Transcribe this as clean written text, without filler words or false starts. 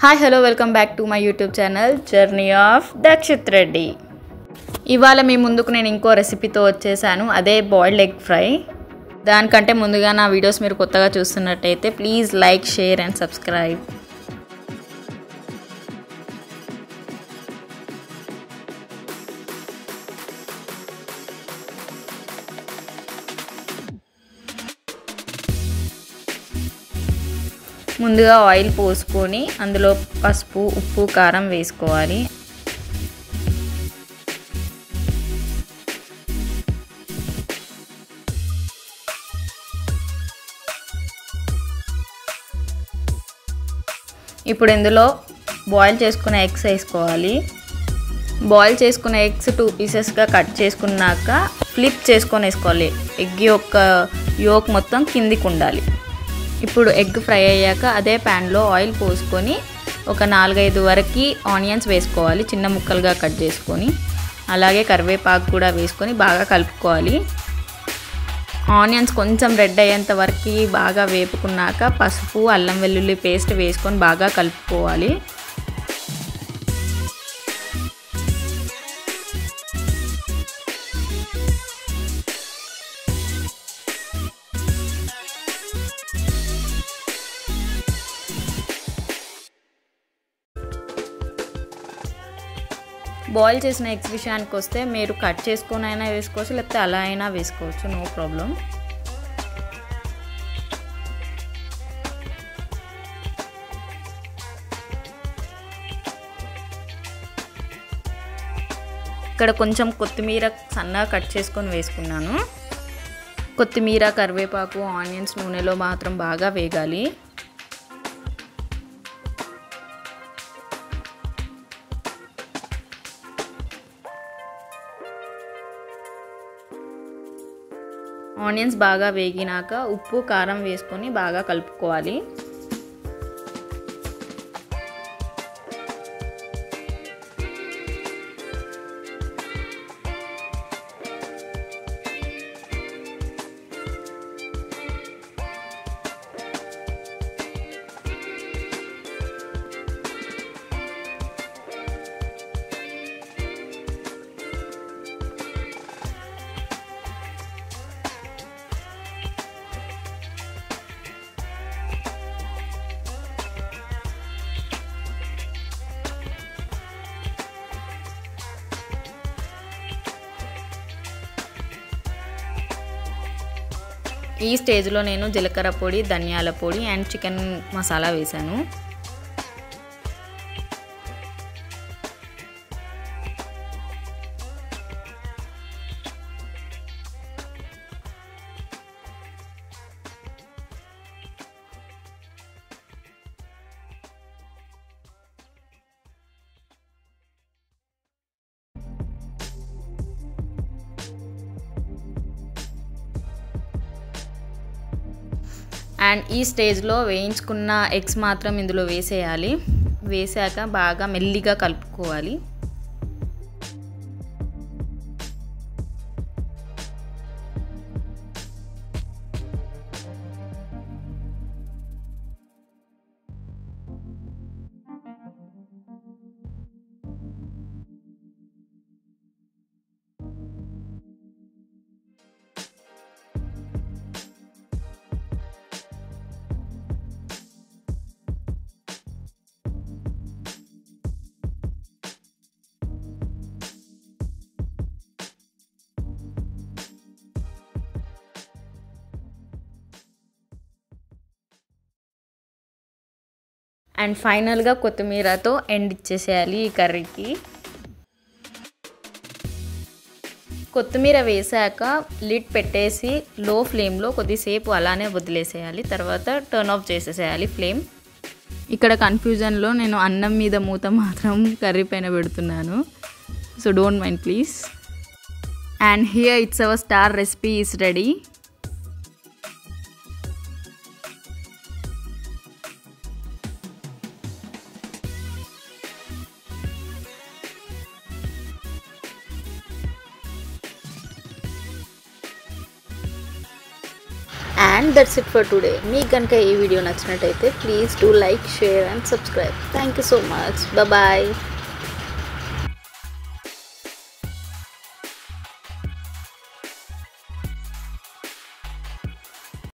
Hi hello welcome back to my YouTube channel journey of Dakshit Reddy. ఇవాళ మీ ముందుకు నేను ఇంకో రెసిపీతో వచ్చేసాను, అదే బాయిల్డ్ ఎగ్ ఫ్రై. దానికంటే ముందుగా నా వీడియోస్ మీరు కొత్తగా చూస్తున్నట్టయితే please like, share and subscribe. ముందుగా ఆయిల్ పోసుకొని అందులో పసుపు, ఉప్పు, కారం వేసుకోవాలి. ఇప్పుడు ఇందులో బాయిల్ చేసుకున్న ఎగ్స్ వేసుకోవాలి. బాయిల్ చేసుకున్న ఎగ్స్ 2 పీసెస్గా కట్ చేసుకున్నాక ఫ్లిప్ చేసుకొని వేసుకోవాలి. ఎగ్ యొక్క యోక్ మొత్తం కిందికి ఉండాలి. ఇప్పుడు ఎగ్ ఫ్రై అయ్యాక అదే ప్యాన్లో ఆయిల్ పోసుకొని ఒక 4-5 వరకు ఆనియన్స్ వేసుకోవాలి, చిన్న ముక్కలుగా కట్ చేసుకొని. అలాగే కరివేపాకు కూడా వేసుకొని బాగా కలుపుకోవాలి. ఆనియన్స్ కొంచెం రెడ్ అయ్యేంత వరకు బాగా వేపుకున్నాక పసుపు, అల్లం వెల్లుల్లి పేస్ట్ వేసుకొని బాగా కలుపుకోవాలి. బాయిల్ చేసిన ఎగ్స్ విషయానికి వస్తే మీరు కట్ చేసుకొని అయినా వేసుకోవచ్చు, లేకపోతే అలా అయినా వేసుకోవచ్చు, నో ప్రాబ్లం. ఇక్కడ కొంచెం కొత్తిమీర సన్నగా కట్ చేసుకొని వేసుకున్నాను. కొత్తిమీర, కరివేపాకు, ఆనియన్స్ నూనెలో మాత్రం బాగా వేగాలి. ఆనియన్స్ బాగా వేగినాక ఉప్పు, కారం వేసుకొని బాగా కలుపుకోవాలి. ఈ స్టేజ్లో నేను జీలకర్ర పొడి, ధనియాల పొడి అండ్ చికెన్ మసాలా వేసాను. అండ్ ఈ స్టేజ్లో వేయించుకున్న ఎగ్స్ మాత్రం ఇందులో వేసేయాలి. వేసాక బాగా మెల్లిగా కలుపుకోవాలి. అండ్ ఫైనల్గా కొత్తిమీరతో ఎండ్ ఇచ్చేసేయాలి ఈ కర్రీకి. కొత్తిమీర వేసాక లిడ్ పెట్టేసి లో ఫ్లేమ్లో కొద్దిసేపు అలానే వదిలేసేయాలి. తర్వాత టర్న్ ఆఫ్ చేసేసేయాలి ఫ్లేమ్. ఇక్కడ కన్ఫ్యూజన్లో నేను అన్నం మీద మూత మాత్రం కర్రీ పైన పెడుతున్నాను, so don't mind please. And here it's our star recipe is ready. And that's it for today. మీకు కనుక ఈ వీడియో నచ్చినట్టయితే please do like, share and subscribe. Thank you so much. Bye.